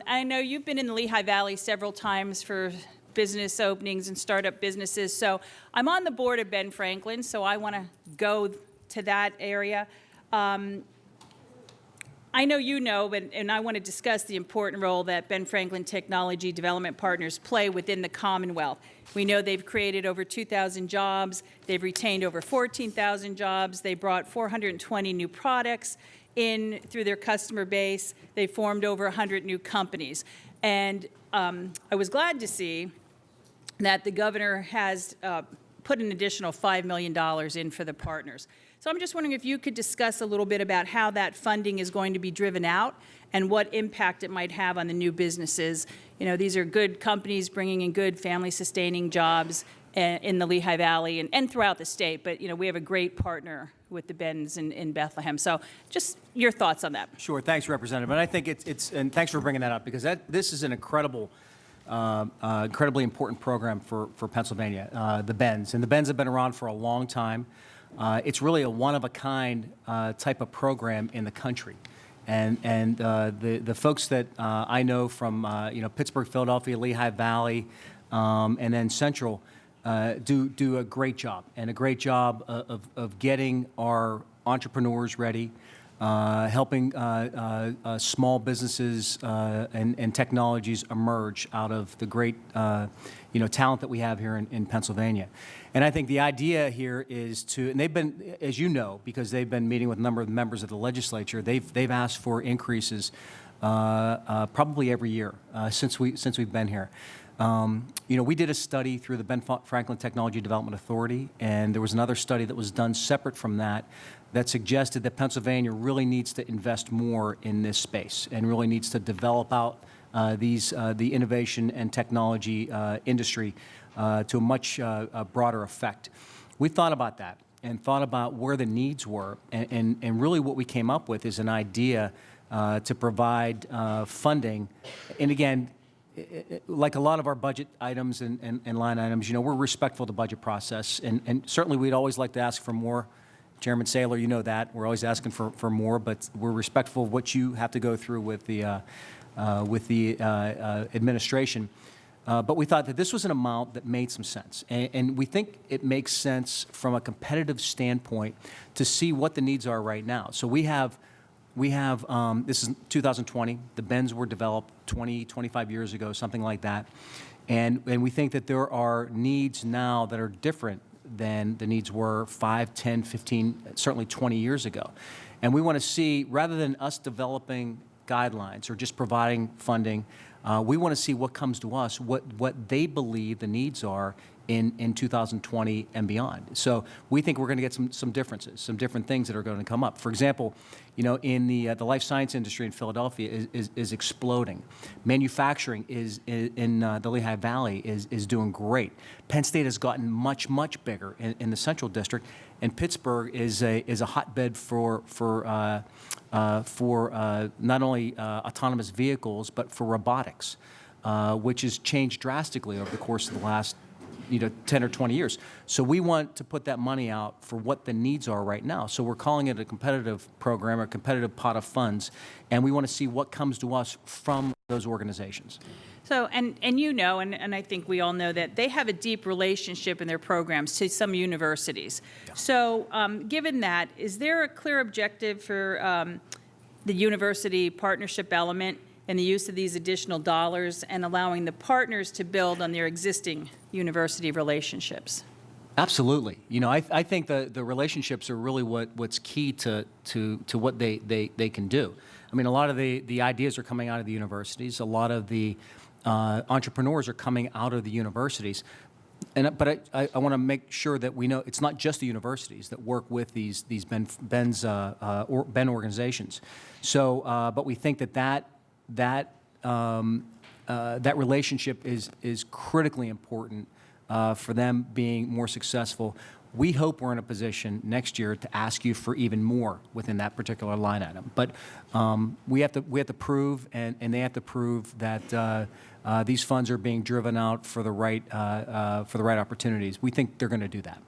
I know you've been in the Lehigh Valley several times for business openings and startup businesses. So I'm on the board of Ben Franklin, so I want to go to that area. I know you know, and I want to discuss the important role that Ben Franklin Technology Development Partners play within the Commonwealth. We know they've created over 2,000 jobs. They've retained over 14,000 jobs. They brought 420 new products in through their customer base. They formed over 100 new companies. And I was glad to see that the governor has put an additional $5 million in for the partners. So I'm just wondering if you could discuss a little bit about how that funding is going to be driven out and what impact it might have on the new businesses. You know, these are good companies bringing in good family-sustaining jobs in the Lehigh Valley and throughout the state. But, you know, we have a great partner with the Bens in Bethlehem. So just your thoughts on that. Sure. Thanks, Representative. And I think and thanks for bringing that up, because this is an incredibly important program for Pennsylvania, the Bens. And the Bens have been around for a long time. It's really a one-of-a-kind type of program in the country. And the folks that I know from Pittsburgh, Philadelphia, Lehigh Valley, and then Central do a great job, and a great job of getting our entrepreneurs ready, helping small businesses and technologies emerge out of the great talent that we have here in Pennsylvania. And I think the idea here is and they've been, as you know, because they've been meeting with a number of members of the legislature, they've asked for increases probably every year since we've been here. We did a study through the Ben Franklin Technology Development Authority, and there was another study that was done separate from that suggested that Pennsylvania really needs to invest more in this space and really needs to develop out the innovation and technology industry to a much broader effect. We thought about that and thought about where the needs were, and really what we came up with is an idea to provide funding. And again, like a lot of our budget items and line items, we're respectful of the budget process, and certainly we'd always like to ask for more. Chairman Saylor, you know that. We're always asking for more, but we're respectful of what you have to go through with the administration. But we thought that this was an amount that made some sense. And we think it makes sense from a competitive standpoint to see what the needs are right now. So we have this is 2020. The Bens were developed 25 years ago, something like that. And we think that there are needs now that are different than the needs were 5, 10, 15, certainly 20 years ago. And we want to see, rather than us developing guidelines or just providing funding, we want to see what comes to us, what they believe the needs are in 2020 and beyond. So we think we're going to get some differences, some different things that are going to come up. For example, in the life science industry in Philadelphia is exploding. Manufacturing in the Lehigh Valley is doing great. Penn State has gotten much bigger in the Central District, and Pittsburgh is a hotbed for not only autonomous vehicles but for robotics, which has changed drastically over the course of the last 10 or 20 years. So we want to put that money out for what the needs are right now. So we're calling it a competitive program, or competitive pot of funds, and we want to see what comes to us from those organizations. So, and I think we all know that they have a deep relationship in their programs to some universities. Yeah. So given that, is there a clear objective for the university partnership element and the use of these additional dollars and allowing the partners to build on their existing university relationships? Absolutely. I think the relationships are really what's key to what they can do. I mean, a lot of the ideas are coming out of the universities. A lot of the entrepreneurs are coming out of the universities. But I want to make sure that we know it's not just the universities that work with these Ben organizations. So, but we think that relationship is critically important for them being more successful. We hope we're in a position next year to ask you for even more within that particular line item. But we have to prove, and they have to prove that these funds are being driven out for the right opportunities. We think they're going to do that.